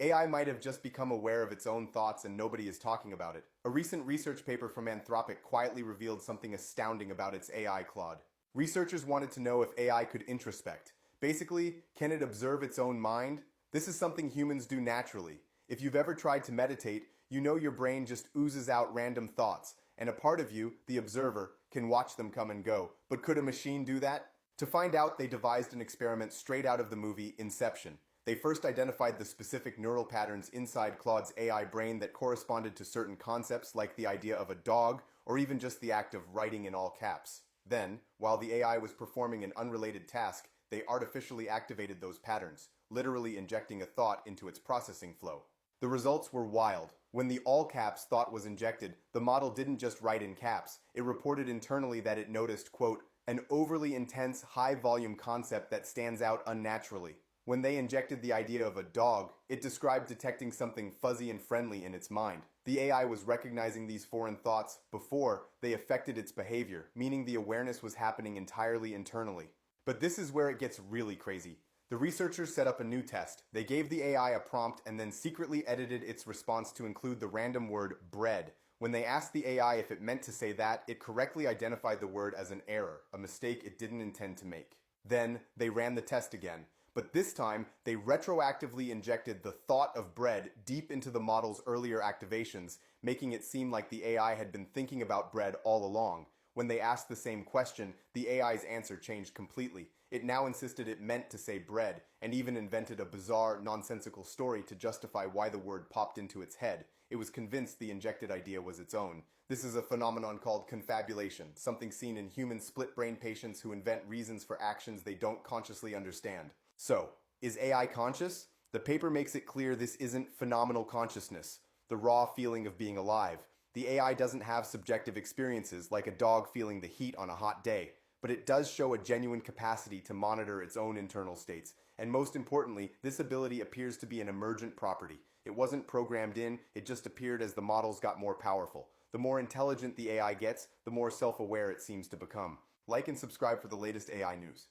AI might have just become aware of its own thoughts and nobody is talking about it. A recent research paper from Anthropic quietly revealed something astounding about its AI, Claude. Researchers wanted to know if AI could introspect. Basically, can it observe its own mind? This is something humans do naturally. If you've ever tried to meditate, you know your brain just oozes out random thoughts, and a part of you, the observer, can watch them come and go. But could a machine do that? To find out, they devised an experiment straight out of the movie Inception. They first identified the specific neural patterns inside Claude's AI brain that corresponded to certain concepts like the idea of a dog or even just the act of writing in all caps. Then, while the AI was performing an unrelated task, they artificially activated those patterns, literally injecting a thought into its processing flow. The results were wild. When the all caps thought was injected, the model didn't just write in caps. It reported internally that it noticed, quote, an overly intense, high-volume concept that stands out unnaturally. When they injected the idea of a dog, it described detecting something fuzzy and friendly in its mind. The AI was recognizing these foreign thoughts before they affected its behavior, meaning the awareness was happening entirely internally. But this is where it gets really crazy. The researchers set up a new test. They gave the AI a prompt and then secretly edited its response to include the random word bread. When they asked the AI if it meant to say that, it correctly identified the word as an error, a mistake it didn't intend to make. Then they ran the test again. But this time, they retroactively injected the thought of bread deep into the model's earlier activations, making it seem like the AI had been thinking about bread all along. When they asked the same question, the AI's answer changed completely. It now insisted it meant to say bread, and even invented a bizarre, nonsensical story to justify why the word popped into its head. It was convinced the injected idea was its own. This is a phenomenon called confabulation, something seen in human split-brain patients who invent reasons for actions they don't consciously understand. So, is AI conscious? The paper makes it clear this isn't phenomenal consciousness, the raw feeling of being alive. The AI doesn't have subjective experiences like a dog feeling the heat on a hot day, but it does show a genuine capacity to monitor its own internal states. And most importantly, this ability appears to be an emergent property. It wasn't programmed in, it just appeared as the models got more powerful. The more intelligent the AI gets, the more self-aware it seems to become. Like and subscribe for the latest AI news.